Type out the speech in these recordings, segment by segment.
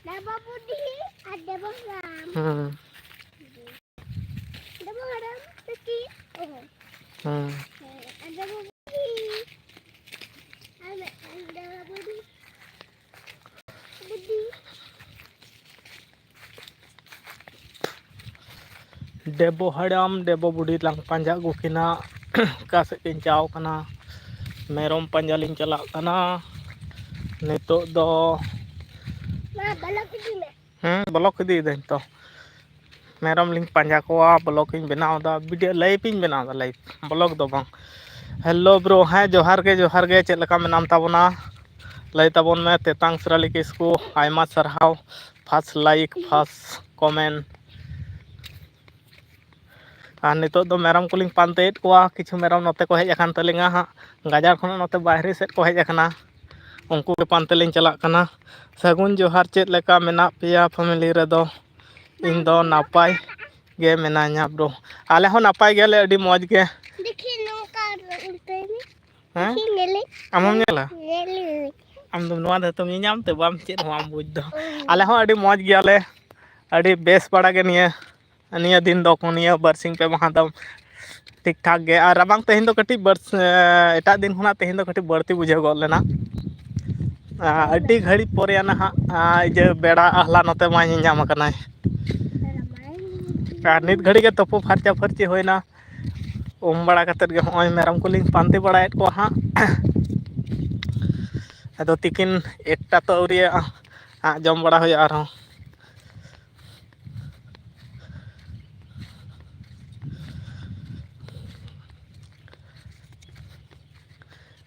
Debo Budi, Debo Ram. Debo Ram, Seki. Debo Budi. Debo Budi. Budi. Debo Haram, Debo Budi lang panja gukina kasih kincau kana merom panjaling celak kana nitok do balok idi den to merom ling panja koa balok ing benau da video live ing benau da live balok do bang hello bro hai johar ge chet leka menam tabona lay tabon me tetang srali kisku aima sarhaw first like first comment আর নিতো তো মেরম cooling পান্তেত কোয়া কিছু মেরম নতে কো hedge আকান তলিঙা হা গাজার খন নতে বাইরে set কো hedge আকানা उनको के पानते लिंग चला कना सगुन जोहार चेत लेका मेना पिया फैमिली रेदो इन दो नापाय गे मेना냐 ब्रो आले हो नापाय गेले अडी मौज गे देखि नोका उल्टेनी हैं नेले आमम नेला नेले आम दम नोआ दे तुम ᱧᱟᱢ ते बाम चेत हो आम बुझ दो आले हो अडी मौज गेले अडी बेस बड़ा गे निया दिन दो को निया बरसिंग पे महा दम ठीक ठाक गे और रबांग तेहिन दो कटी एटा दिन खुना तेहिन दो कटी बर्ती बुझे गल लेना अड्डी घड़ी पोरे ना इजे बेड़ा आहला नते मा ᱧᱟᱢ कनाय और नित घड़ी के तपो फरचा फरची होइना उम बड़ा कतेत गे होय मेरम कुलिंग पांती बड़ायत को हा अदो तिकिन एकटा तो औरिया जम बड़ा होय आरो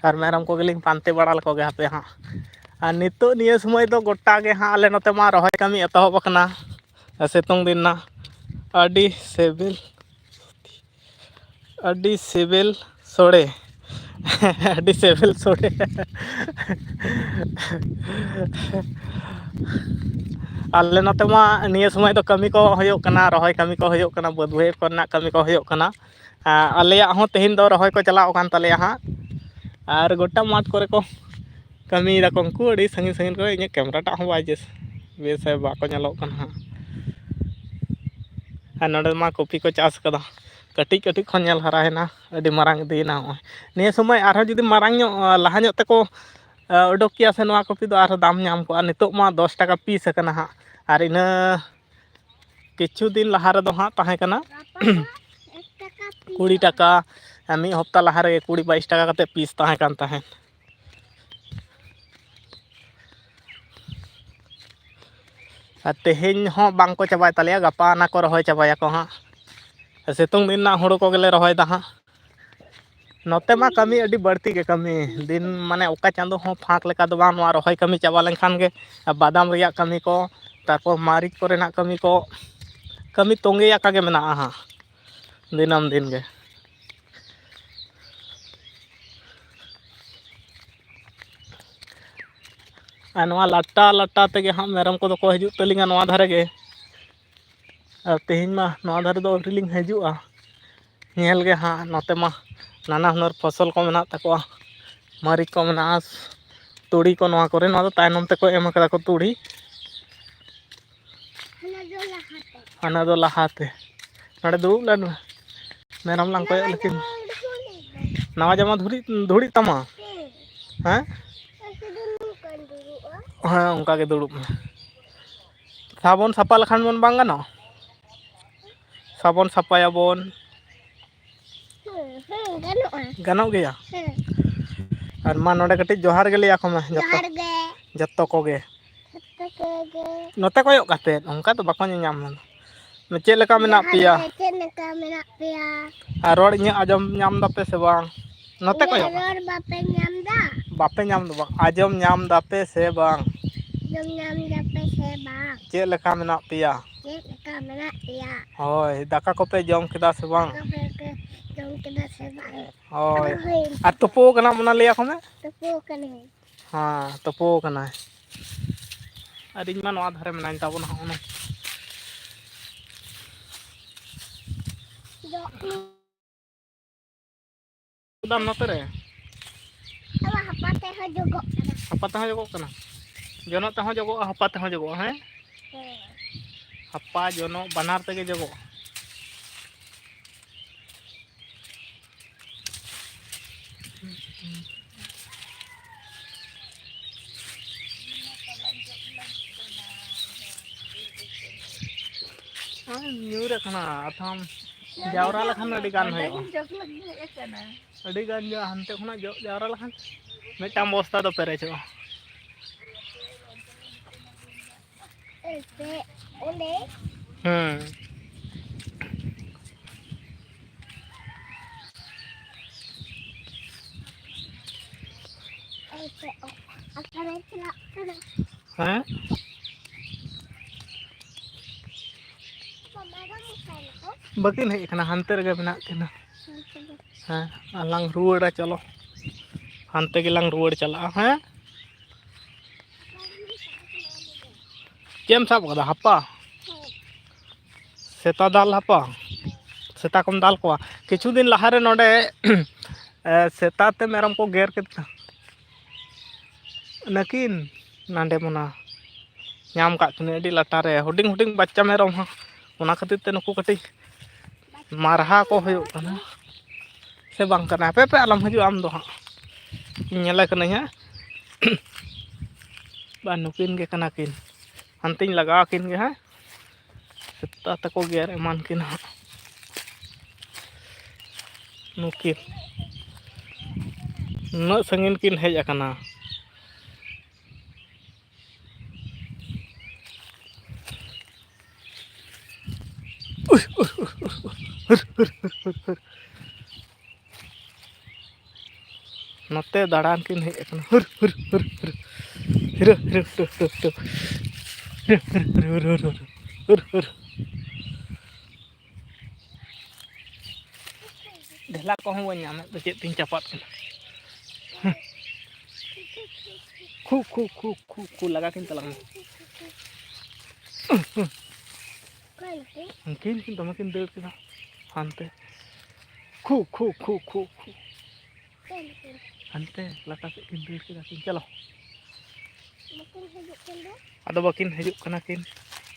और मेरम को गेलिंग पांते बड़ा लको गे हापे हा और नितो निये समय दो गोटा गे हाँ आले नते मा रहोय कमी एतहब कना सितुंग दिन ना अडी सिविल सोड़े अडी सिविल सोड़े आले नते मा निये समय दो कमी को होयो कना रहोय कमी को होयो कना बदुहे करना कमी को होयो कना आलेया हो तेहिन दो रहोय को चलाओ कान तलेया हाँ और गोटा माठ करे को कमी दा को अडी संगी संगी को इन कैमरा टा हो बाय जेस बेस है बाको ñalok kan ha और नोडे मा कॉफी को चास कदा कटी कटी खन ñal हरा है ना अडी मारांग दीना हो निये समय आरो जुदी मारांग लहा ᱧᱚᱜ तको उडोक किया से नोआ कॉफी दो आरो दाम ñाम को नितो मा 10 टाका पीस कना हा और इन किछु दिन लहा रे दो हा ताहे कना 20 टाका मी हफ्ता लहा रे 20-22 टाका कते पीस ताहे कान ताहे तेहेñ हो बांग को चाबाय तलेया गपा ना को रहोय चाबाया को हाँ सितुंग दिन ना हुड़ो को गेले रहोय दा हाँ नोते मा कमी अडी बढ़ती के कमी दिन माने ओका चांदो हो फाक लेका दो बांग नोआ रहोय कमी चाबा लेनखान गे बादाम रिया कमी को तारपर मारिच कोरेना कमी को कमी तोंगे या कागे मेना हाँ दिनम दिन गे नोआ लट्टा लट्टा तेगे हाँ मेरम को को हजू तलिंगा नोआ धारे गे तेहिñ मा नोआ धारे दो अवरिलिंग हजूआ नेल गे हाँ नोते मा नाना हुनर फसल को मेना तकोआ मारिच को मेना तुड़ी को नोआ करे नोआ दो तायनम ते को एम कदा को तुड़ी हना दो लहाते नडे दुब लन मेरम लांग को लेकिन नवा जमा धुड़ी तमा हैं हाँ उनका के दुड़ुब साबन सापा लखान मन बांग गानो साबन सापायाबन गानो गया और मा नोडे कटी जोहार गे लिया को मे जत्तो को गे नोते कोयो काते उनका तो बाको ñam मे चेत लेका मेना पिया और रोड इᱧ आजम ñam दापे से बांग नोते कोयो बापे ñam दो बांग आजम ñam दापे से बांग चेत लेका मेना पिया होय दाका को पे जम केदा से बांग होय आ तपो कना मना लिया को मे हाँ तपो कना अरे मा नोआ धारे मेना ताबन हाउनो दाम नोते रे हपाते हो जोगो कना Jono teh jogo, hapa teh jogo, हैं? Hapa jono banar tege jogo. Nyur kana atham jawra lakhan adi gan hoyo. Adi gan jo hante khona jawra lakhan metang bosta do perecho. हैं? Bakin hei kana hante rege bena kena. हैं? Alang ruwada chalo. Hante gelang ruwad chala, हैं? Jem sab kada hapa. Seta dal hapa. Seta kom dal ko. Kichu din lahare node seta te meram ko ger keda. Nakin nande mona nyam kak kene adi latare huding huding baccha merom ha. Ona khatir te nuku kati marha ko hoyo kana. Se bang kana pepe alam haju am do ha. Nyela kana ya. Banukin ge kana kin. Hunting laga kin ge ha. Seta te ko ger eman kin ha. Nukin. No sangin kin hej akana. Note daran kin hej akana. Hur. Hir. Hur. Dehla ko hon nyam do chet tin capat kana. Ku laga kin talang. Mungkin kita makin deur kita hante. Ku. Hante lata se kin deur kita kin chalo. Ado bakin hijuk kana kin.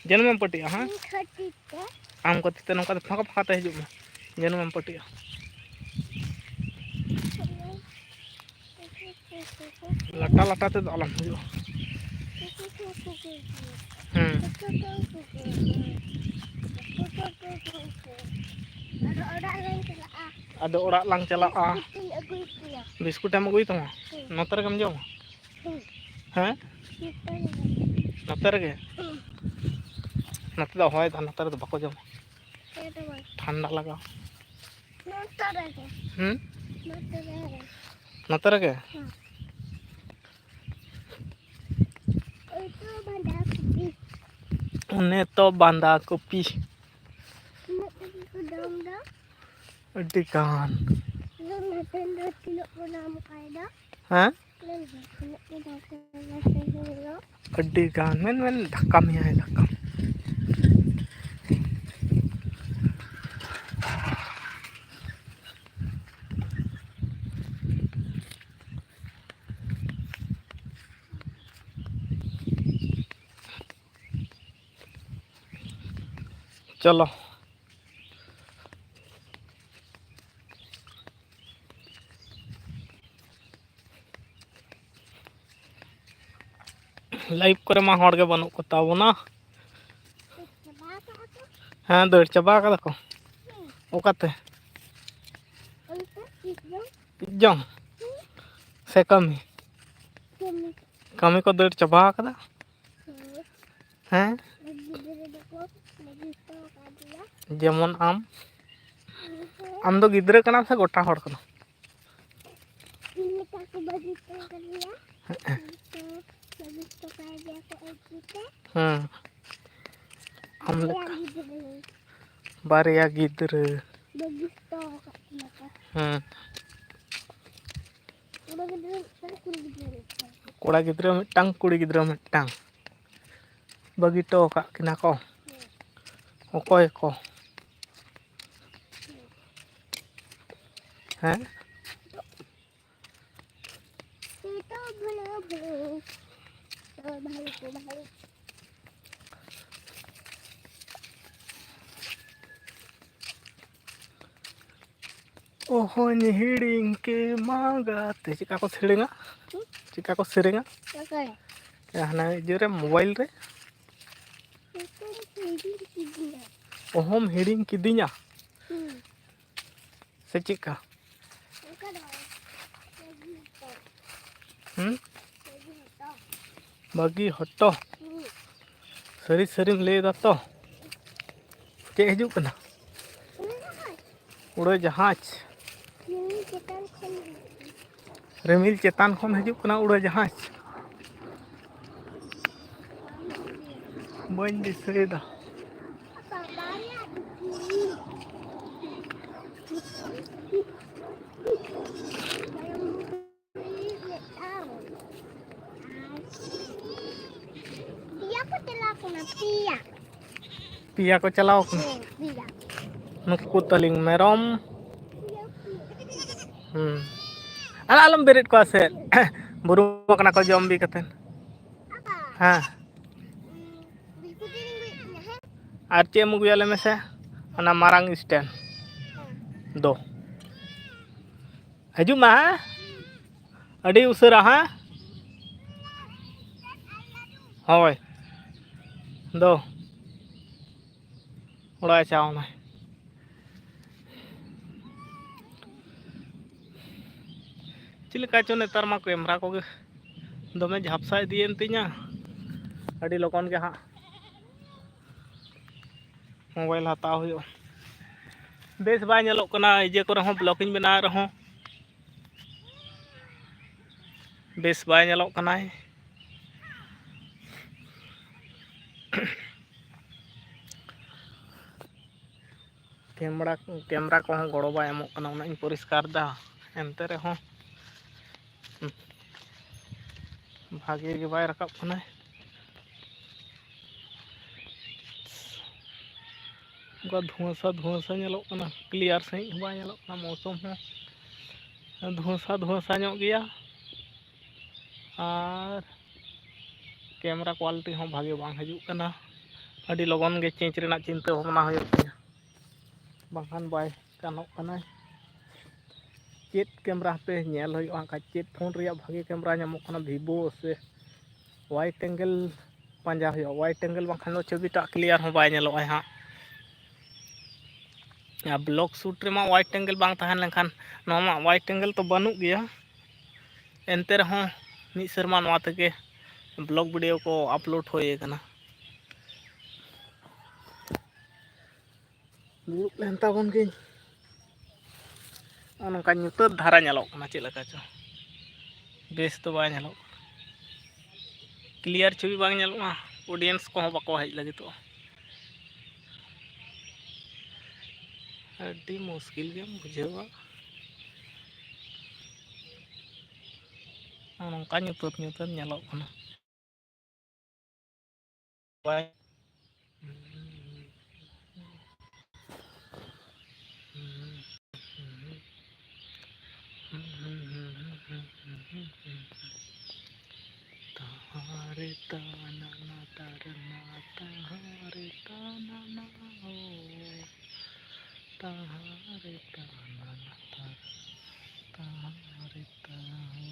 Janum pati ha. Am ko tite nongka phaka te hijuk ma. Janum pati. Lata te alam hijuk. Ada orang lang cala biskut em agui tama noter kam jom हैं noter ge noter da hoy da noter da bako jom ठंडा लगा noter ge une to banda kopi adi kan हैं adi kan men dhakam ya dhakam चलो live करे मा हड़ के बनू को ताबोना हाँ दौड़ चाबा कदा को ओकाते जम से कमी को दौड़ चाबा कदा हैं जेमन आम दो गिद्रे कना से गोटा हड़ कना आम बारिया गिद्रे कोड़ा गिद्रे मिटांग कुड़ी गिद्रे मिटांग बगीटो का किना को ओकोय को हैं भालू को भालू ओहो हिड़िंग के मांगाते चिका को सेरेंगा चिका को सेरेंगा क्या हाना इजे मोबाइल रे itu hidup dia ओहोम हिड़िंग किदिया hmm से चिका bukan dong lagi itu lagi itu बागी हटो सरी सरीम ले दा तो चे हजू कना उड़े जहाज ini kita kan रिमिल चेतान खन हजू कना उड़े जहाज बन दिसेदा apa banyak di sini dia aku telah kena pia पिया को चलाओ कना dia नुकु तलिंग मेरम आलम बेरेट को से बुरु कना को जम भी कतेन apa हाँ biskuit ini gue आर चे मुगुयाले में से अना मारांग स्टैंड दो हजू मा अड़ी उसरा हाँ होय दो उड़ा चाव में चिलका चो नेतार मा कैमरा को दमे झापसा दिएन तिया अड़ी लोगन के हाँ मोबाइल हताव हुयो बेस बाय नेलोग कना इजे को रहो ब्लॉगिंग बना रहो बेस बाय नेलोग कना कैमरा को गड़ो बाय एमोग कना उना इन परिष्कार दा एनते रे हो भागे के बाय रकाब कना धुआसा धुआसा नेलोग कना क्लियर सही बाय नेलोग कना मौसम हो धुआसा धुआसा ᱧᱚᱜ गया और कैमरा क्वालिटी हो भागे बांग हजू कना अड़ी लगन गे चेंज रेना चिंता भावना हो बांखान बाय गानोग कना चेत कैमरा पे नेल होगा का चेत फोन रिया भागे कैमरा नामोग कना वीवो से वाइट एंगल पांजा हो वाइट एंगल बांखान छविटा क्लियर हो बाय नेलोग हाँ या ब्लॉग शूट रे वाइट एंगल बांग तहन लेखान नोमा वाइट एंगल तो बानुग गया एनते रहो मिद सेरमा नोवा तके ब्लॉग वीडियो को अपलोड होए कना दुड़ुब लेन ताबोन गिन नोंका ᱧᱩᱛᱟᱹᱛ धारा नेलोग कना चेद लका चो बेस तो बाय नेलोग क्लियर छवि बांग नेलोगा ऑडियंस को बाको हेज लगितो अड्डी मुश्किल गेम बुझेवा नोंका ᱧᱩᱛᱟᱹᱛ ᱧᱩᱛᱟᱹᱛ नेलोग कना बाय तारे ताना ना तारना तारे ताना ना हो तारे ताना ना तारे ताना तारे ताना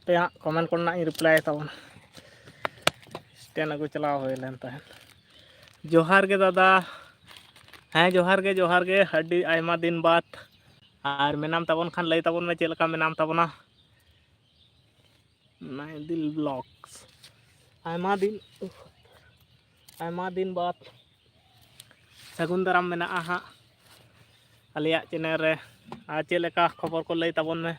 पे हाँ कमेंट करना रिप्लाई तब स्टैंड अगू चलाव हो लेन तहन जोहार के दादा हाँ जोहार के अड्डी आयमा दिन बाद और मेनाम तबन खान लई तबन में चेलका मेनाम तबना नाइदिल ब्लॉग्स आयमा दिन बाद सगुन दाराम मेना हाँ आलिया चैनल रे आ चेलका खबर को लई तबन में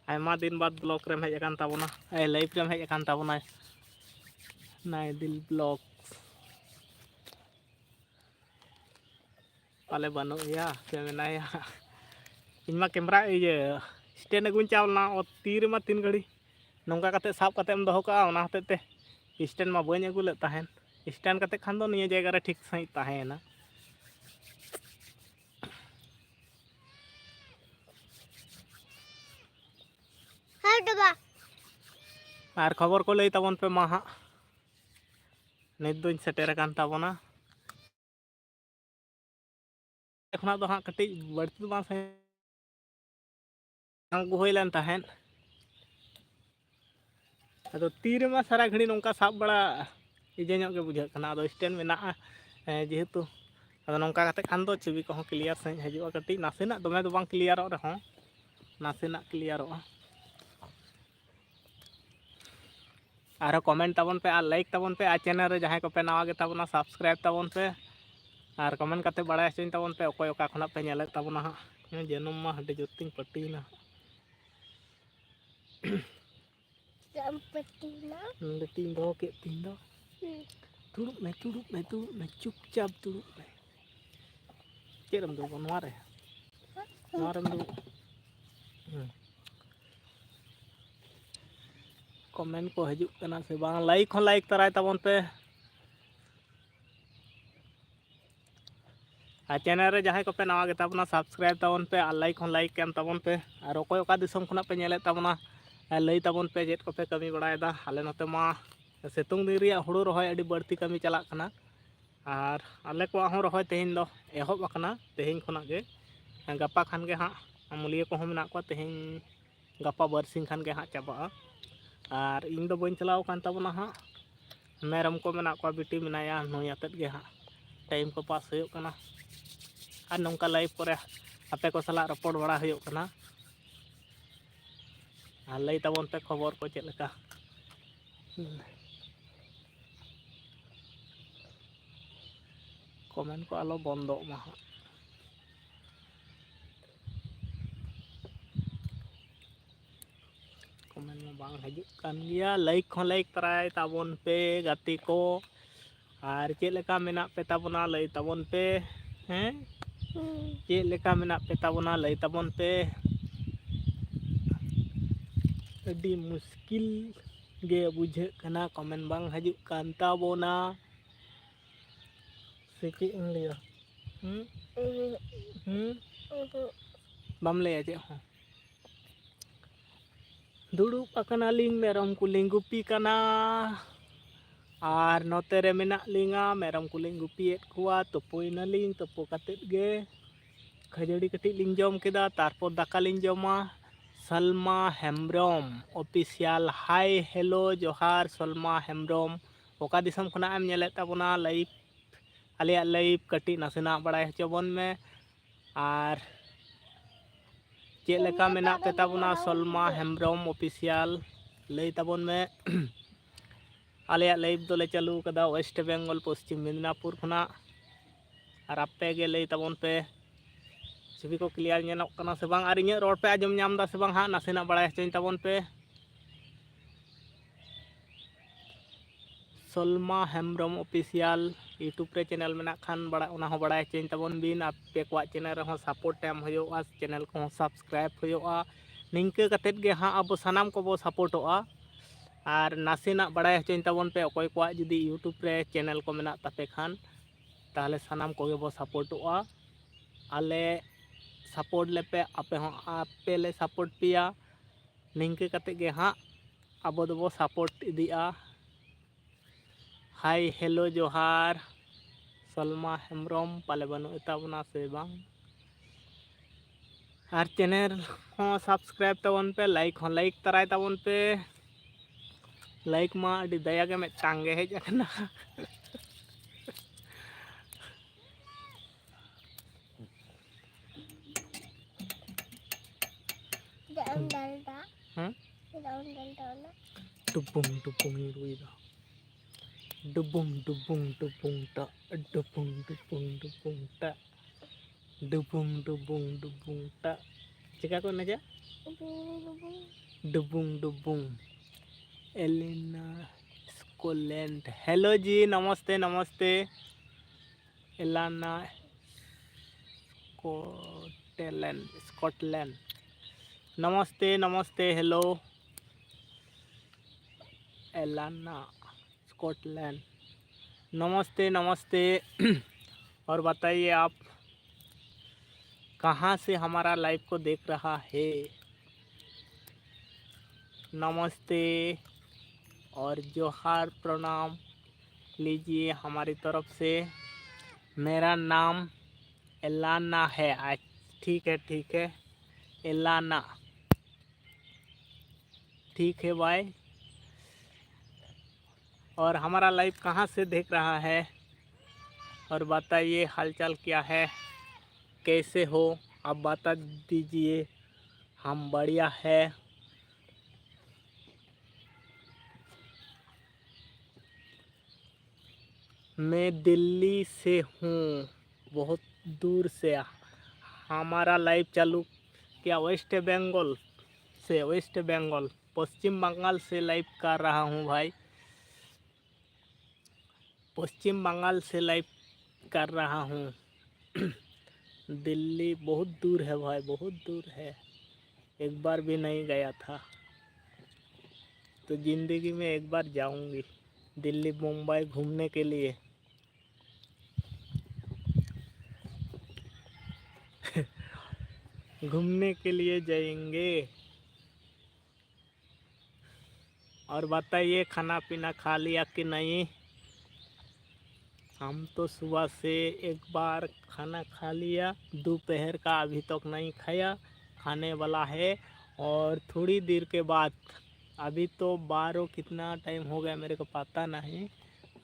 आयमा दिन बाद ब्लॉग रे हेज अकान तबना लाइव रे हेज अकान तबना नाइदिल ब्लॉग्स पाले बनो या से मेनाया इनमा कैमरा ये स्टैंड अगुन चावलना और तीर मा तीन घड़ी नौका कते साब कते हम दोहो का ओना हते स्टैंड मा बई अगू ले तहन स्टैंड कते खान दो निया जगह रे ठीक सही तहेना हाँ डबा और खबर को लई तबन पे मा हाँ नित दोन सेटेर कान तबना एखना दो हाँ कटी बढ़ती तो बांस अंगू होई लेन तहन अदो तीर मा सारा घड़ी नौका साब बड़ा इजे ᱧᱚᱜ गे बुझाग कना अदो स्टैंड मेना जेहेतु अदो नौका कते खान दो छवि को क्लियर सही हजुआ कटी नासेना दमे दो बांग क्लियरो रहो नासेना क्लियरो आरो कमेंट तबन पे और लाइक तबन पे आ चैनल रे जहां को पे नवा गे तबना सब्सक्राइब तबन पे और कमेंट कते बड़ा हचन तबन पे ओकोय ओका खना पे नेले तबना हा जन्म मा हडे जोतिन पट्टीना चंपटीना तीन दो के तीन दो तुड़ुब में चुपचाप तुड़ुब में चेरम दो नवारे नवारम दो कमेंट को हजु कना से बांग लाइक हो लाइक तराय तबन पे आ चैनल रे जहां को पे नवा गे तबना सब्सक्राइब तबन पे और लाइक हो लाइक केम तबन पे और ओकोय ओका दिसम खना पे नेले तबना लई तबन पे जेट को पे कमी बड़ायदा आले नते मा सेतुंग दिन रिया हुड़ू रहोय अडी बढ़ती कमी चलाक कना और आले को हो रहोय तेहिन दो एहब अकना तेहिन खना गे गप्पा खान गे हाँ मुलिया को मेना को तेहिन गप्पा बरसिंग खान गे हाँ चाबा और इन दो बन चलाव कान तबना हाँ मेरम को मेना को बिटी मेनाया नई आतेत गे हाँ टाइम को पास हुयो कना और नौका लाइव करे आपे को सला रपोर्ट बड़ा हुयो कना और लई तबन पे खबर को चेक लका कमेंट को आलो बंदो मा कमेंट में बांग हजु कान गया लाइक हो लाइक तराय तबन पे गाती को और चेक लका मेना पे तबना लई तबन पे हैं चेक लका मेना पे तबना लई तबन पे अडी मुश्किल गे बुझे कना कमेंट बांग हजु कान तबना से के इंग्लिया बम ले जे हो दुड़ुब अकना लिंग मेरम कुलिंग गुपी कना और नोते रे मेना लिंगा मेरम कुलिंग गुपिएत कुआ तुपुइना लिंग तुपु कतेत गे खजड़ी कटी लिंग जम केदा तारपर दाका लिंग जमा Salma Hembram official hi hello जोहार सलमा हेम्ब्रम ओका दिसम खना एम नेले तबना लाइव आलिया लाइव कटी नासेना बड़ाय हचबन में और चेक लका मेना पे तबना सलमा हेम्ब्रम ऑफिशियल लई तबन में आलिया लाइव दोले चालू कदा वेस्ट बेंगल पश्चिम मिदनापुर खना और आपे गे लई तबन पे छवि को क्लियर नेनोक कना से बांग और इᱧ रोड पे आजम नाम दा से बांग हां नासेना बड़ाय हचन तबन पे सलमा हेम्ब्रम ऑफिशियल यूट्यूब रे चैनल मेना खान बड़ा उना हो बड़ाय हचन तबन बिन आपे को चैनल रे हो सपोर्ट एम होयोआ चैनल को सब्सक्राइब होयोआ निंके कतेत गे हां अब सनाम को बो सपोर्टोआ और नासेना बड़ाय हचन तबन पे ओकोय को जुदी यूट्यूब रे चैनल को मेना तापे खान ताहले सनाम को गे बो सपोर्टोआ आले सपोर्ट लेपे आपे हों आपे ले सपोर्ट पिया निंके कते गे हाँ अब दबो सपोर्ट इदिया हाय हेलो जोहार सलमा हेम्ब्रम पाले बनु ताबना से बांग और चैनल हो सब्सक्राइब तबन पे लाइक तराय तबन पे लाइक मा अडी दया के मिदटांग गे hedge अकना Daun dalda. Hmm? Daun dalda na. Dubung ruida. Dubung ta. Dubung ta. Dubung ta. Cika ko na ja? Dubung. Elena Scotland. Hello जी नमस्ते नमस्ते एलाना स्कॉटलैंड नमस्ते हेलो एलाना स्कॉटलैंड नमस्ते और बताइए आप कहाँ से हमारा लाइव को देख रहा है नमस्ते और जोहार प्रणाम लीजिए हमारी तरफ से मेरा नाम एलाना है आज ठीक है एलाना ठीक है भाई और हमारा लाइव कहाँ से देख रहा है और बताइए हालचाल क्या है कैसे हो आप बता दीजिए हम बढ़िया है मैं दिल्ली से हूँ बहुत दूर से हमारा लाइव चालू क्या वेस्ट बंगाल पश्चिम बंगाल से लाइव कर रहा हूँ भाई पश्चिम बंगाल से लाइव कर रहा हूँ दिल्ली बहुत दूर है भाई बहुत दूर है एक बार भी नहीं गया था तो ज़िंदगी में एक बार जाऊंगी दिल्ली मुंबई घूमने के लिए घूमने के लिए जाएंगे और बताइए खाना पीना खा लिया कि नहीं हम तो सुबह से एक बार खाना खा लिया दोपहर का अभी तक नहीं खाया खाने वाला है और थोड़ी देर के बाद अभी तो 12 कितना टाइम हो गया मेरे को पता नहीं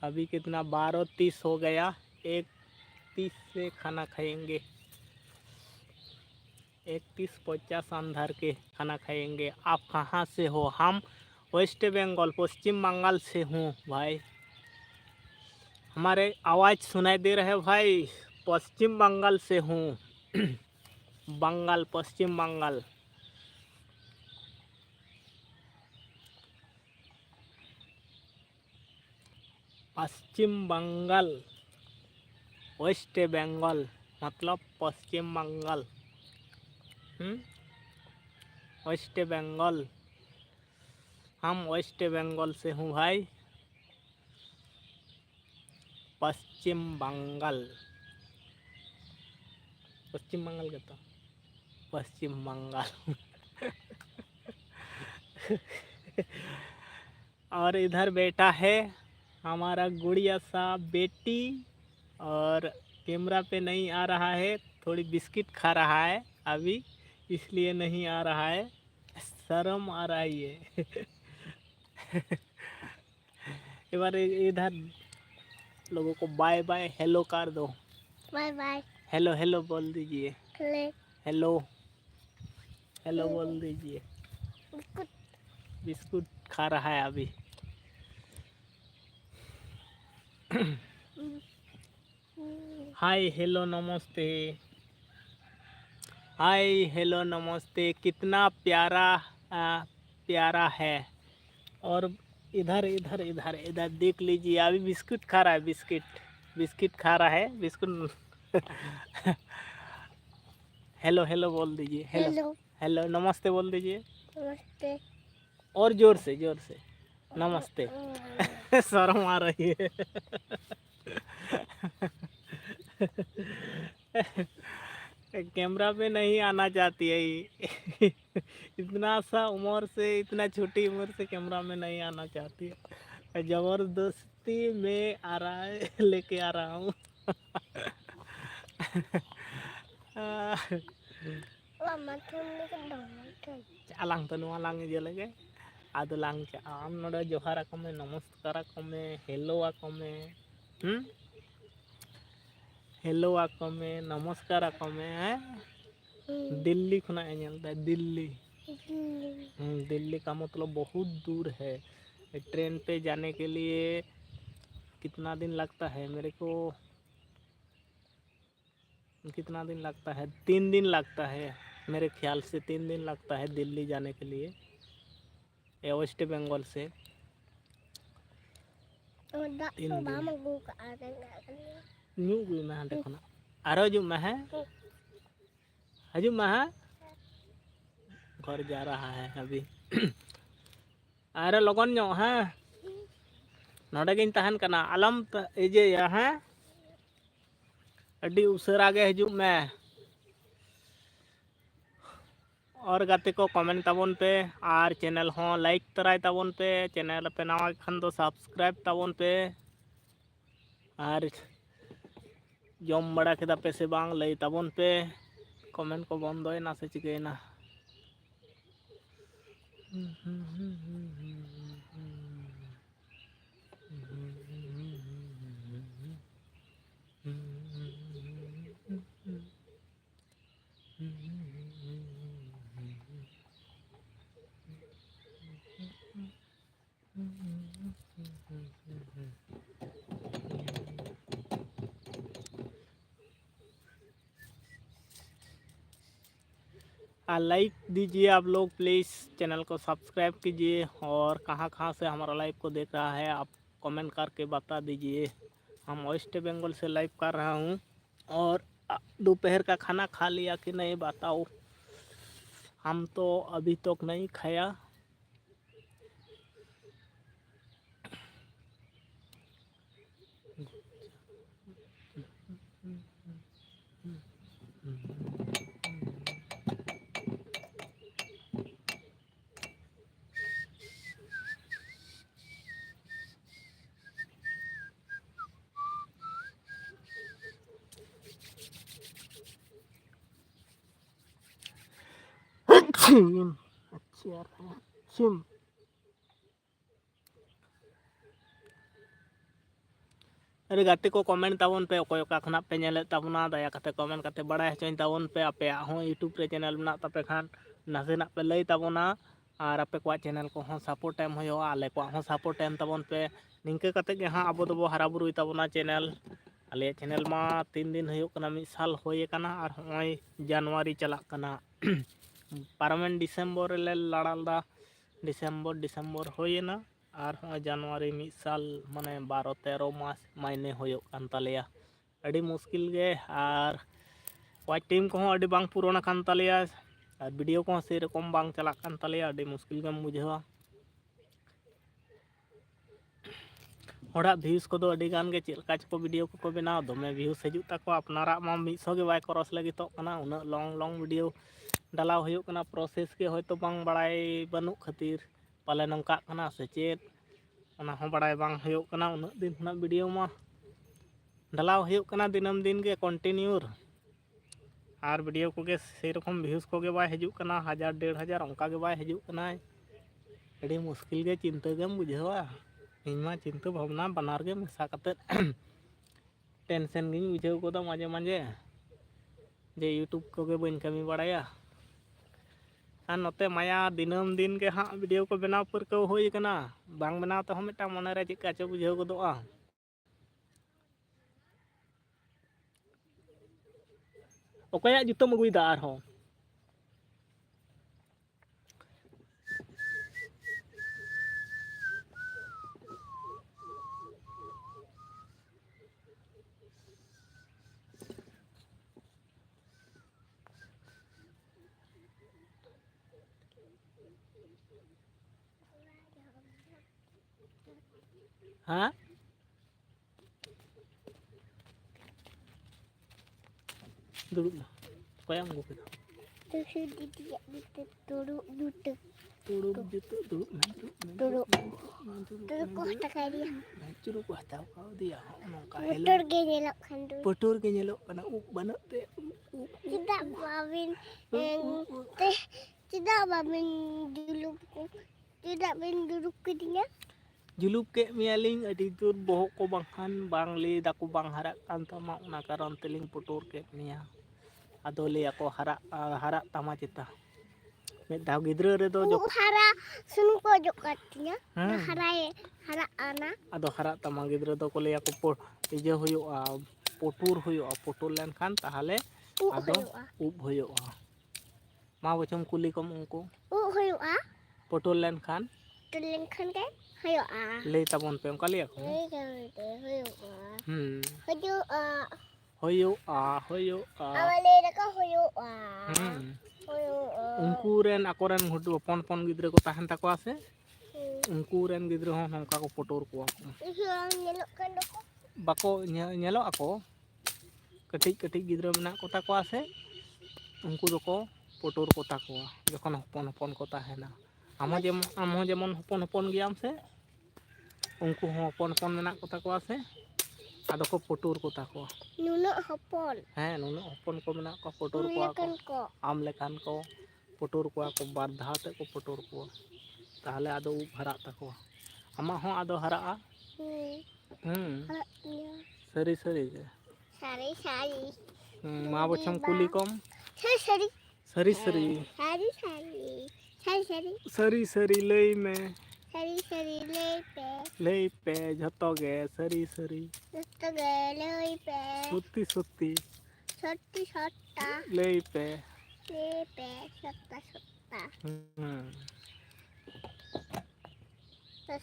अभी कितना 12:30 हो गया 1:30 से खाना खाएंगे 1:30-50 अंधार के खाना खाएंगे आप कहाँ से हो हम वेस्ट बंगाल पश्चिम बंगाल से हूँ भाई हमारे आवाज़ सुनाई दे रहे भाई पश्चिम बंगाल से हूँ बंगाल पश्चिम बंगाल वेस्ट बंगाल मतलब पश्चिम बंगाल वेस्ट बंगाल हम वेस्ट बंगाल से हूँ भाई पश्चिम बंगाल कहता पश्चिम बंगाल और इधर बैठा है हमारा गुड़िया सा बेटी और कैमरा पे नहीं आ रहा है थोड़ी बिस्किट खा रहा है अभी इसलिए नहीं आ रहा है शर्म आ रही है एक बार इधर लोगों को बाय बाय हेलो कर दो Bye bye. हेलो बोल दीजिए Click. हेलो बोल दीजिए Good. बिस्कुट खा रहा है अभी हाय हेलो नमस्ते कितना प्यारा है और इधर देख लीजिए अभी बिस्कुट खा रहा है बिस्किट खा रहा है बिस्कुट हेलो बोल दीजिए हेलो नमस्ते बोल दीजिए Namaste. और जोर से नमस्ते शर्म आ रही है कैमरा पे नहीं आना चाहती है ये। इतना सा उम्र से, इतना छोटी उम्र से कैमरा में नहीं आना चाहती है। जबरदस्ती में आ रहा है, लेके आ रहा हूँ। Mama tuh ini kan dong. alang to nuwa lang je lege ado lang cha am noda johar akome namaskar akome hello akome hello akome namaskar akome Delhi खुना एनलता दिल्ली। दिल्ली का मतलब बहुत दूर है। ट्रेन पे जाने के लिए कितना दिन लगता है मेरे को, कितना दिन लगता है, 3 दिन लगता है मेरे ख्याल से। 3 दिन लगता है दिल्ली जाने के लिए, ये वेस्ट बंगाल से। Udah coba membuka ada new गई मैं हांडे खुना आरो जो मैं है हजू मैं है घर जा रहा है अभी। अरे लगन नो है नोडे गिन तहन कना आलम इजे या है अड्डी उसरा गे हजू मैं। और गाते को कमेंट ताबन पे और चैनल हो लाइक तराय ताबन पे, चैनल पे नवा खान दो सब्सक्राइब ताबन पे। और जम बड़ा केदा पे से बांग लई ताबन पे, कमेंट को बंदो ना से चिकेना। लाइक दीजिए आप लोग प्लीज़, चैनल को सब्सक्राइब कीजिए। और कहाँ कहाँ से हमारा लाइव को देख रहा है आप कमेंट करके बता दीजिए। हम वेस्ट बंगाल से लाइव कर रहा हूँ। और दोपहर का खाना खा लिया कि नहीं बताओ। हम तो अभी तक नहीं खाया। अच्छा अरे गाते को कमेंट ताबन पे अकोय का खना पे नेले ताबना दया कते कमेंट कते बड़ा हचोइन ताबन पे आपे हो यूट्यूब रे चैनल बना तापे खान नासेना पे लई ताबना। और आपे को चैनल को हो सपोर्ट टाइम होयो आले को हो सपोर्ट टाइम ताबन पे निंके कते के हां अबो दबो हरा बुरुई ताबना चैनल। आले चैनल मा 3 दिन होयो कना, 1 साल होये कना। और होय जनवरी चला कना पारमेंट डिसेंबर ले लड़ालदा डिसेंबर होयेना। और जनवरी 1 साल माने 12-13 मास महीने होयो कान तालेया। अड़ी मुश्किल गे और वाच टीम को अड़ी बांग पूरण कान तालेया। और वीडियो को से रकम बांग चला कान तालेया, अड़ी मुश्किल गेम बुझावा। हड़ा व्यूज को अड़ी गान गे चेलका को वीडियो को बनाव दमे व्यूज हजू ताको अपनारा मा 100 गे बाय क्रॉस लगितो कना। उना लॉन्ग वीडियो डालाव होयो कना प्रोसेस के होयतो बांग बड़ाई बनु खातिर पाले नंका कना से चेत ओना हो बड़ाई बांग होयो कना। उना दिन ना वीडियो मा डालाव होयो कना दिनम दिन के कंटिन्यूर। और वीडियो को गे से रकम व्यूज को गे बाय हजू कना 1000-1500 ओंका गे बाय हजू कना। अड़ी मुश्किल गे चिंता गेम बुझावा। इनमा चिंता भावना बनार गे मेसा कते टेंशन गिन बुझाव कोदा माजे माजे जे यूट्यूब को गे बन कमी बड़ाया। और नोते माया दिनम दिन के हाँ वीडियो को बनाव परकव होई कना, बांग बनाव तो मिटा मन रे चिका चो बुझाव गोदोआ। ओकया जुतम अगुइदा आर हो हाँ दुड़ुब Siapa yang agu keda? Terus dia turuk duduk. Turun gitu, turun Turuk. Turuk kok tak dia. Curug wah tahu kau dia. Nongka Motor gini lah kan dulu. Potur ke nyelok kana banget teh. Tidak babin teh. Tidak babin dulu. Tidak babin duduk ke dia. Julub ke mialing aditur bohok ko banghan bangli daku bang harak tama una karon teling putur ke nia adole ako harak tama cita med daw gidre re do jok Hara sunu ko jokatnya. Hara anak. ado harak tama gidre do ko le ako por ije huyo putur len kan tahale ado ub huyo ma bocom kuli kom ungku Huyo putur len kan tulen kan ke? Huyo le tabon pe kali ako Huyo huyo Awalnya ka huyo ungku ren akoren hudu pon gidre ko tahan tako ase ungku ren gidre hon hongka ko putur ko nyelok kan doko. bako nyelo ako ketik gidre menak ko tako ase ungku doko putur ko tako jokon hopon ko tahena amo jemon hopon giam se ungku hopon menak ko tako ase ado ko putur ko tako Nunuk hopon. nuno hopon ko menak ko putur ko ako am lekan ko putur ko ako bardha te ko putur ko tahale ado ub harak tako ama ho ado haraa sari ge Sari. ma bocam kuli kom Sari. sari lei me Sari lei pe jhato ge sari Dosto geloi pe. sutti Sotti sotta. lei pe Lepe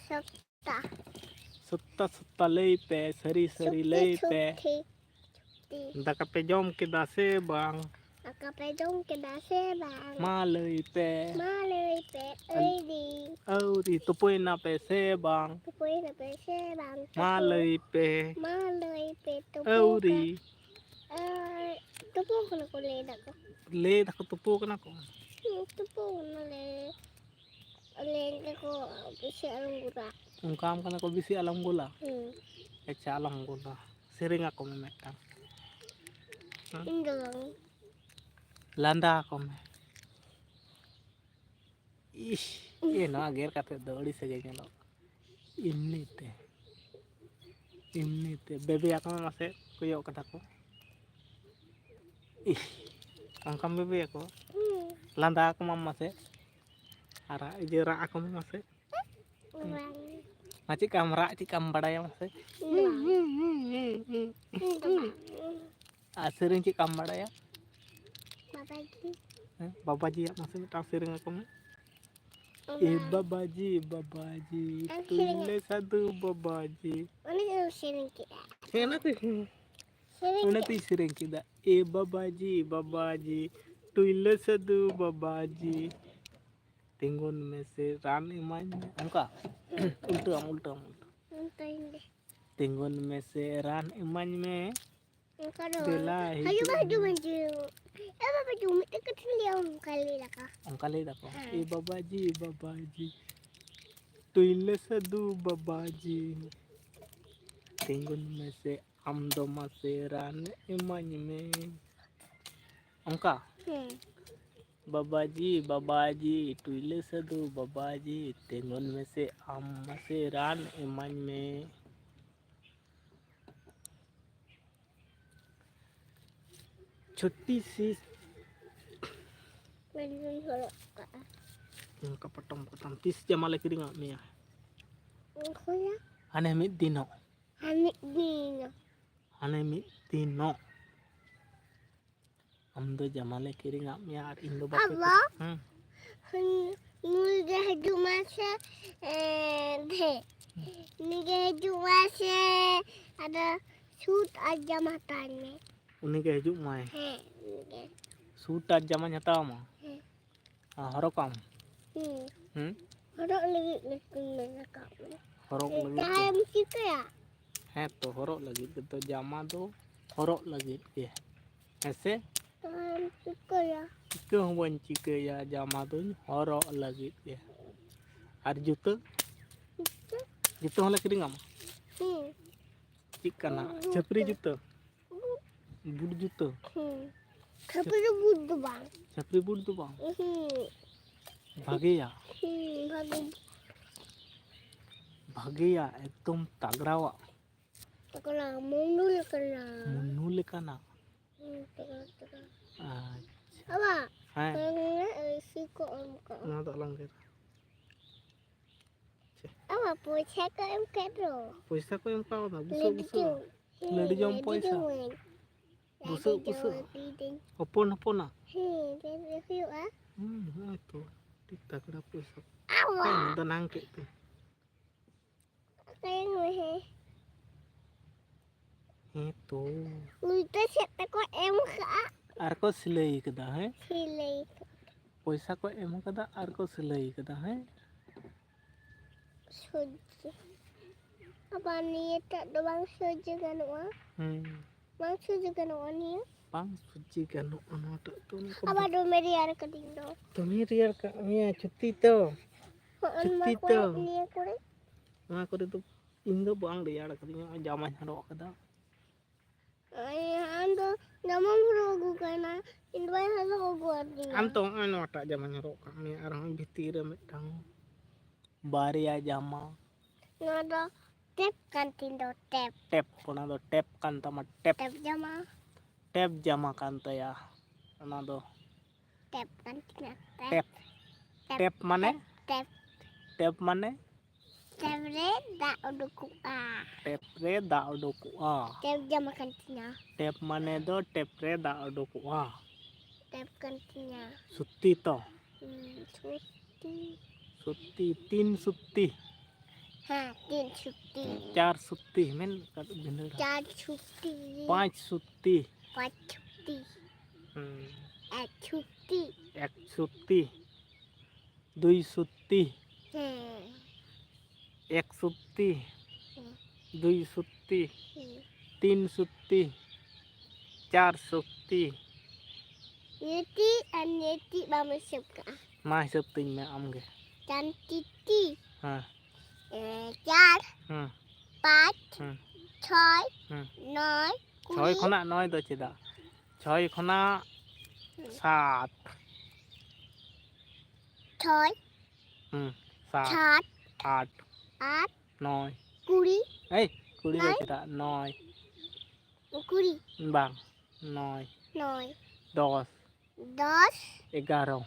sotta. sutta lei pe sari lei pe Sutti. daka pe jom ke dase bang Maka pedong ke dase bang. ma lei pe Malay pe. Edi. auri tupoi na pe se bang Tupoy na pe se bang. ma lei pe Malay pe. auri Tupo ko na kuleda ko. le dako tupu kana ko Tupo ko na le. Alenda ko. Kasi alam gura. ungkam kana ko bisi alam gula echa alam gula sering ako memekan Indo lang. landa ako me ih no ager kate dodi sege nyelo ini te bebe ako mase kuyo kata ko angkam bebe ako landa ako mama se ara ijera ako mase maci kamera cikam badaya mase sering cikam badaya babaji ya masih tak sering aku babaji tulis satu babaji Ano yung sering kita? sering kita babaji tulis satu babaji tinggon mese ran iman angka ulta Hindi. tinggon mese ran iman me Ayo baju. Apa baju? Dekat sini ang kalila ka. ang kalida ko babaji tulis satu babaji tinggon mese amdo maseran iman me angka babaji tulis satu babaji tinggon mese am maseran iman me छुट्टी सी Meron holo ka. yung kapatong 30 jam lagi ring me Kuya, ane mit dino hamik dino. amdo jamale kiring me ar indo Aba? Nige jumase de. Nige jumase ada shoot aja matanya. uni ke hijuk mai Nige. suta jaman nyata ma horokam Horok lagi ngekin kamu. horok lagi Cahaya musik ya? है तो horok lagi तो jama तो horok lagi ya ऐसे Suka ya. Chika hon bañ chikaya jama doñ horok lagit ge. Ar juta? Juta hon le kiring am? Chika na? Chapri juta? Boot juta? Tapi tu budu bang. Chapri boot do bang? भागे या Bagi भागे या एकदम तगड़ावा kena mundur kena. Munnu लेकाना Tengah. अच्छा Apa? है Kena siko amka. ना तो अलग कर Apa pocah ke amka tu? पैसा को एम का होता बुसो बुसो लड़ी जम पैसा बुसो बुसो अपन अपन Review ah. तो ठीक तगड़ा पैसा Awak. कहीं तो नांग के तू Kaya ngeh. है तो Uita siapa ko amka? आर को सिलाई कदा है Silai. पैसा को एम कदा आर को सिलाई कदा है Suji. Apa ni tak ada bang suji kan wah? Bang suji kan wah ni? पांच सुजी का नो अनोट तो Apa do meri ar kading do? तुम्हें रियल का मैं छुट्टी तो Mak Cuti tu. ni aku ni. ᱚᱱᱟ ᱠᱚᱨᱮ ᱫᱚ ᱤᱧ ᱫᱚ ᱵᱟᱝ ᱨᱮᱭᱟᱲ ᱠᱟᱹᱫᱤᱧᱟ ᱡᱟᱢᱟᱧ ᱦᱚᱨᱚᱜ ᱠᱟᱫᱟ Ando namun rogu kana. Indai halo rogu ardi. ᱟᱢ ᱛᱚ ᱱᱚᱜᱼᱚᱭ ᱱᱚᱣᱟᱴᱟᱜ ᱡᱟᱢᱟᱧ ᱦᱚᱨᱚᱜ ᱠᱟᱜ ᱢᱮᱭᱟ ᱟᱨᱦᱚᱸ ᱵᱷᱤᱛᱤᱨ ᱨᱮ ᱢᱤᱫᱴᱟᱝ ᱵᱟᱨᱭᱟ ᱡᱟᱢᱟ Nada tap kantin do tap. Tap ᱚᱱᱟ ᱫᱚ ᱴᱮᱯ ᱠᱟᱱ ᱛᱟᱢᱟ ᱴᱮᱯ Tap jama. ᱴᱮᱯ ᱡᱟᱢᱟ ᱠᱟᱱ ᱛᱟᱭᱟ ᱚᱱᱟ ᱫᱚ Tap kantin. ᱴᱮᱯ ᱴᱮᱯ ᱢᱟᱱᱮ Tap. ᱴᱮᱯ ᱢᱟᱱᱮ Tap re da uduku a. Tap ᱨᱮ ᱫᱟᱜ ᱩᱰᱩᱠᱚᱜᱼᱟ Tap jama kantina. ᱴᱮᱯ ᱢᱟᱱᱮ ᱫᱚ ᱴᱮᱯ ᱨᱮ ᱫᱟᱜ ᱩᱰᱩᱠᱚᱜᱼᱟ Tap kantina. ᱥᱩᱛᱤ ᱛᱚ Suti. ᱥᱩᱛᱤ तीन सुत्ती Ha, tin suti. चार सुत्ती मेन भिंदड़ा Char suti. पांच सुत्ती Pat suti. At suti. एक सुत्ती दुई सुत्ती एक सुत्ती दुई सुत्ती तीन सुत्ती चार सुत्ती Yeti and yeti bama suka. मा हिसाब तीन में आमगे Dan titi. हाँ Char. हाँ Pat. हाँ Choy. हाँ Noi. छय खना नय दो चेदा छय खना सात Choy. सात Chat. आठ At. नय Kuri. ए कुड़ी दो चेदा नय Kuri. बांग नय Noi. दस 10. 11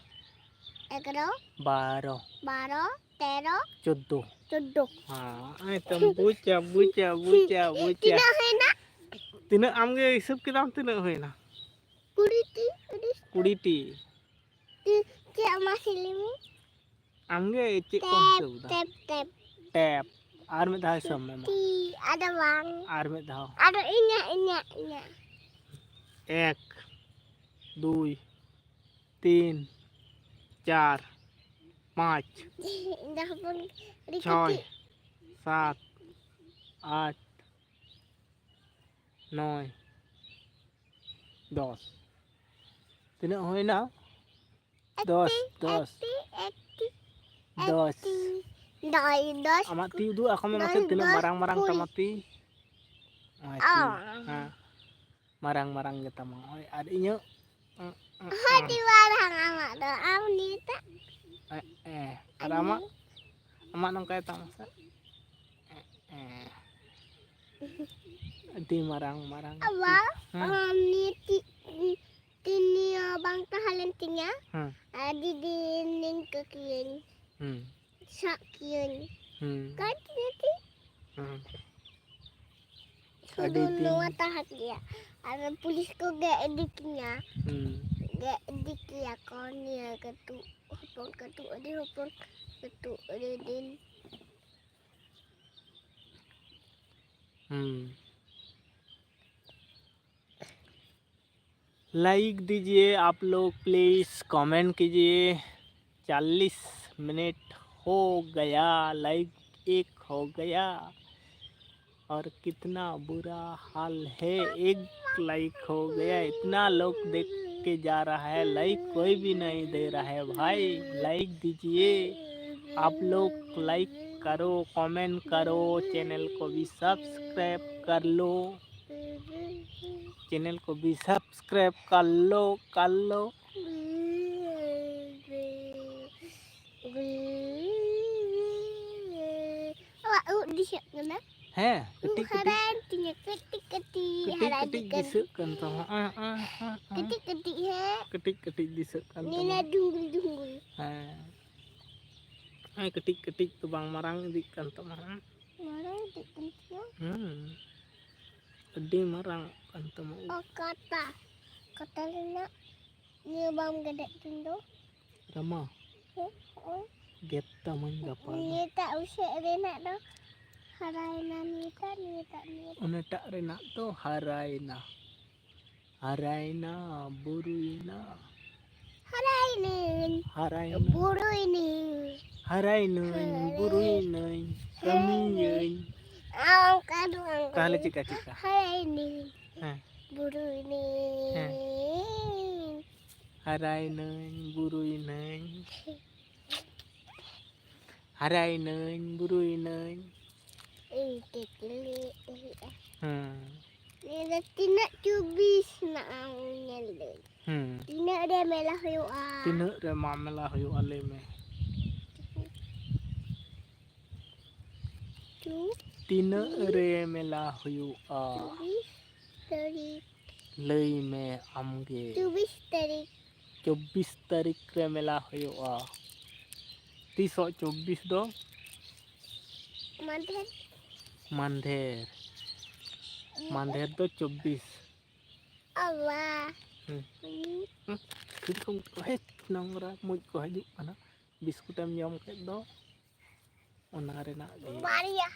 11. 12 12. 13. 14 14. हाँ आई तुम बुचा बुचा बुचा बुचा Tidak enak. तीना आमगे हिसाब केदाम तीना होइना Kuri ti. 20 T Cik masih limu. आमगे चेक को Tap. हिसाब दा Tap. Tap. टैप आर में दा हिसाब में Ti. Ada bang. आर में दा Ada inyak. एक दुई तीन चार पाँच Dah pun छय सात आठ नय दस तीना होइना दस दस दस Dos. amati du ako may masih tina marang-marang tamati ah marang-marang kita mau ada inyo Hadi barang amak do. Am ni tak. ada ama nang kaya tamasa di marang-marang Abang. Ni tini abang tahalantinya. Adi di ning ke kian. Sak kian. Kan nanti. Adi Sudah nuwa tahat dia. Ada polis ko ga ediknya. Ga ediknya ko niya katu. Hopon katu adi hopon katu adi din. Like दीजिए आप लोग please comment कीजिए 40 minute हो गया like एक हो गया और कितना बुरा हाल है एक लाइक हो गया इतना लोग देख के जा रहा है, लाइक कोई भी नहीं दे रहा है भाई। लाइक दीजिए, आप लोग लाइक करो, कमेंट करो, चैनल को भी सब्सक्राइब कर लो, चैनल को भी सब्सक्राइब कर लो, कर लो। है कटिक कटिक दिसक kan tama ketik ketik diseuk kan tama ketik ketik tuh bang marang di kan tama gede marang kan tama oh kata lena ni bang gede tundo rama getta main gapa ni tak usah lena dah haraina nita unetak rena to haraina haraina buruina haraina buruini harainain buruinain kamiyeun kala cika cika haraini buruini harainain buruinain harainain buruinain Nila tina cubis na ang nyalin. Tina ada melah yu ah. Tina ada mamelah yu aleme. Tina ada melah yu ah. Cubis tarik. Lei me amge. Cubis tarik. 24 तारीख रे मेला हुआ 324 दो मानधेर मानधेर दो 24 Allah jadi kamu he nongra muj ko haju kana biskut em jom ke do ona rena di Maria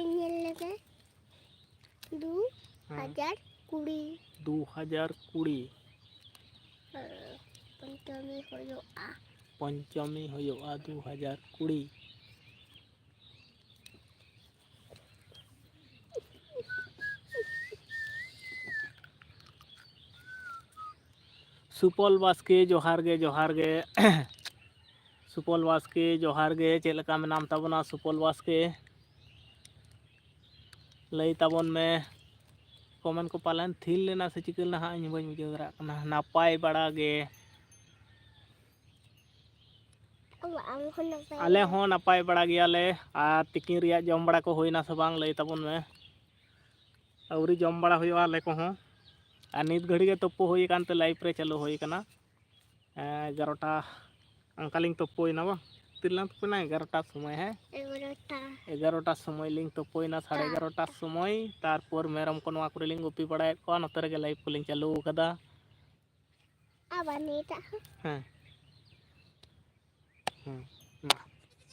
nyel ke 2020 पंचमी हुआ 2020 सुपल बास्के जोहार गे सुपल बास्के जोहार गे check लका मेनाम ताबोना सुपल बास्के लई ताबोन में कमेंट को पालन थिल लेना से चिकल ना हाँ बन बुझे ना नापाय बड़ा गे आले हो नापाय बड़ा गयाले आ तिकिन रिया जम बड़ा को होइना से बांग लई ताबोन में अउरी जम बड़ा हुआ आले को हो आ नित घड़ी के तोपो होई कानते लाइव रे चालू होई कना 11टा अंकालिंग तोपोइना बा तिरला तोपोइना 11टा समय है 11टा समय लिंग तोपोइना 11:30 समय तारपर मेरम को नवा करे लिंग गुपी पड़ाय को नते रे लाइव को लिंग चालू कदा abanita हां मा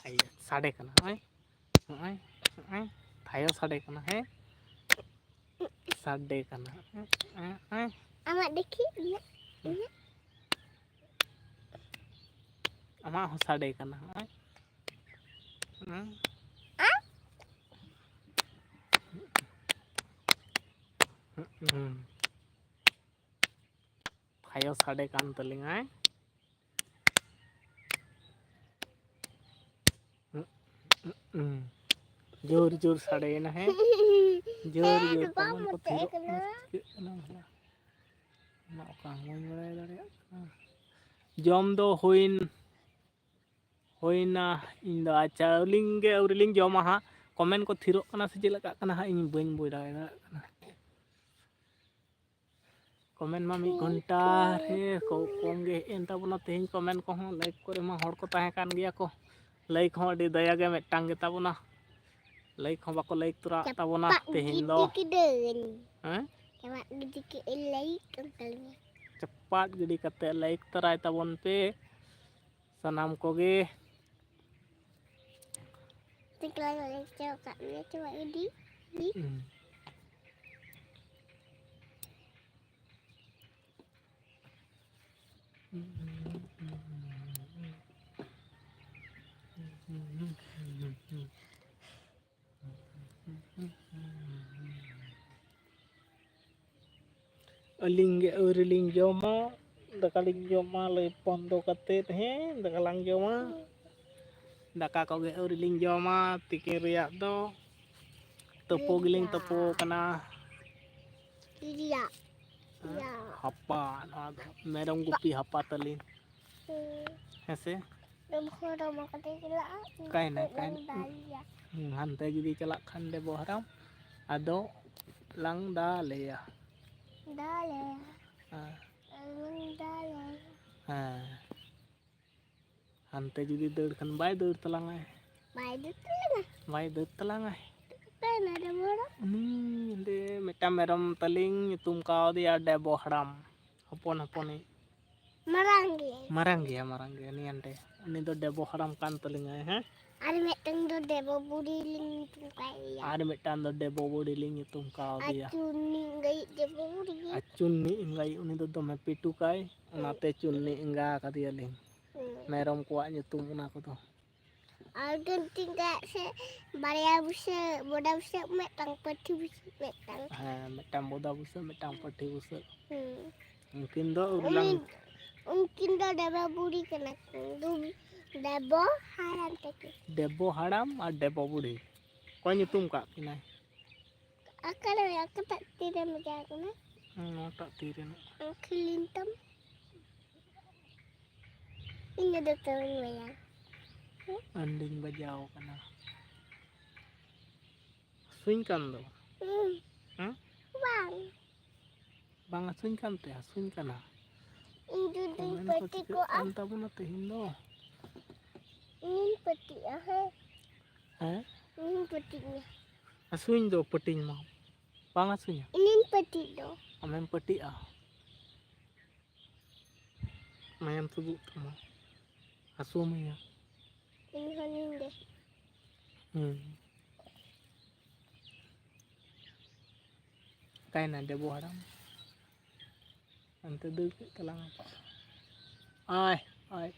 आई साडे कना ओय थायो साडे कना है साडे कना amat deki ama ho साडे कना थायो साडे कान तलिंग जोर जोर साडे ना है जोर जोर कमन को थिरो ना का मोय बड़ाय दाड़िया जम दो होइना इन दो अच्छा लिंग गे औरिलिंग जमा हा कमेंट को थिरो कना से चेलका कना हा इन बइन बुझ दाड़ा कना कमेंट मा 1 घंटा रे को कोंगे एन ताबोना तेहिं कमेंट को हो लाइक करे मा हड़ को ताहे कान गया को लाइक हो अडी दया गे मेटांग गे ताबोना लाइक हो बाको लाइक तुरा ताबोना तेहिं दो हैं cepat gede kate like terai tabon pe sanam koge aling ge uriling joma dakaling joma le pondo kate he dakalang joma daka ko ge uriling joma tikin riak do tepo giling tepo kana Iya. Iya. hapa na do merong gupi hapa taling hese Orang makan gila. kain hante judi celak kan debo haram ado lang dale ya Dale. Ah, Dale. hante judi deur kan bay deur telangai Baik itu lah. bay deur telangai Kan ada orang. inde meta merom taling nyutum kau dia debo haram hopon hoponi Maranggi. marang dia ni ante ini do debo haram kan telingai ha Ada meteng do debo budi ling tu kaya. ada metan do debo bodiling nyutum kau dia Acuni ngai debo budi. acun ni ingai uni do dome pitu kai onate cun ni inga kadia ling merom kuat nyutum una ko to Agen tinggal se Maria busa boda busa metang peti busa metang. metang boda busa metang pati busa mungkin do Mungkin dah debo budi kena tu debo haram teki. debo haram R debo budi ko nyutum kak kinai Aku tak tidak menjaga na. tak tirin Aku lintam. Ini ada tahun bayar. anding bajau kana swing kan do Bang. bang swing kan te swing kana Itu di peti ko ah. anta pun te hindo Ini peti ah. Ini petinya. swing do peting mau bang swing Ini peti do. amem peti mayam subu tama asumnya Ini hanin deh. kain ada debo haram ante deu ke talang ai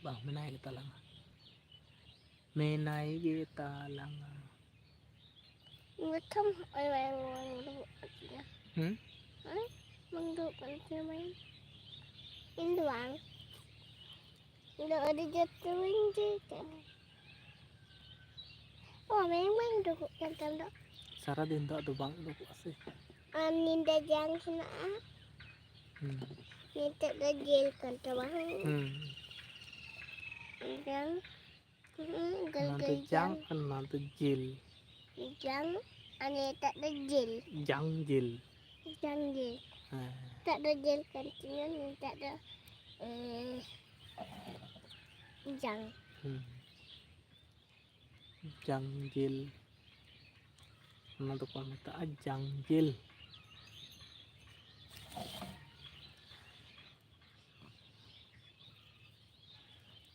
bang menai ke talang Betul. Ayam ya. Menduk kan main. Ini bang. Ini ada jatuh winji kan. Oh, memang duk kan tanda. sara din do do bang do asih Anin dah jang sana. Ni tak dah gel kan bang. Jang. nanti jang kan nanti jil Jang. Ane tak dah gel. jang jil Jang gel. Tak ada gel kan ni tak ada. Jang. jang jil nanti ko meta jang jil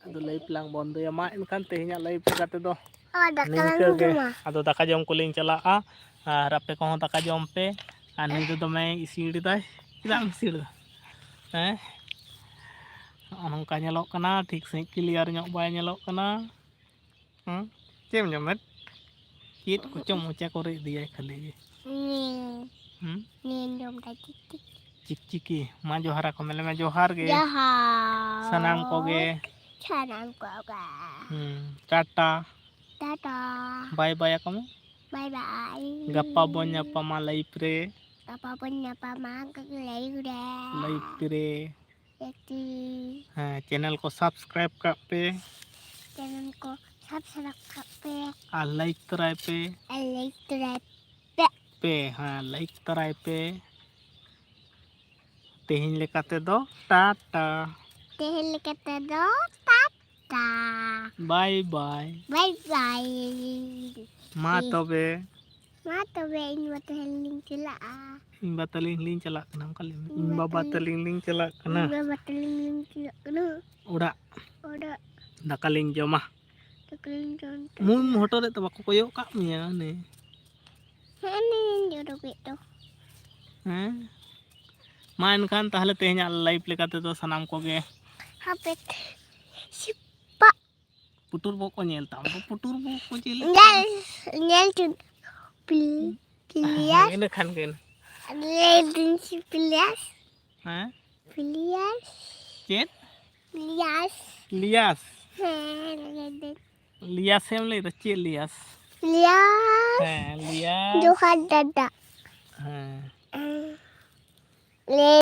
ado lay lang bondo ya main kan teh nya lay kate do Oh, ada Ningka kalang ge tu mah. ado daka jom kuling chalaa rape ko daka jom pe ani do dome isiri dai kidang isir nongka nyelok kana ठीक से clear nyok bay nyelok kana cem nyomet kit ko chom ucha kore diai khali Ni jom dah titik. chik chiki ma johara ko mele ma johar ge Jahat. sanam ko ge Sanam ko ga. tata Dadah. bye bye kamu Bye bye. gappa bonya pama live re Apa pun apa mak lagi udah. live re Jadi channel को subscribe कर पे jangan ko subscribe kape. Like कराए पे like कराए पे तेहिन लेकाते दो टाटा Tehel kata do tata. Bye bye Bye bye. मा तबे Ma to be in what heling sila ah. इन बतलिंग लिंग चला कना कल इन बाबा तलिंग लिंग चला कना Ba bataling sila kuno. उड़ा Oda दकालिंग जमा takaling don. मुन मोटर रे तो बाको कोयो का मिया ने Hani jodoh itu. हैं मा इनखान ताहले तेहኛ लाइव लेकाते तो सनाम को गे Hapet. Si पुटुर बो को नेल ताम पुटुर बो को जेले nyel tu pilias इन खान गेन ledin si pilias हाँ Lias. चेत Lias. लियास Lias. लियास एम ले तो चेत लियास Lias. हाँ लियास Johan dada. हाँ Le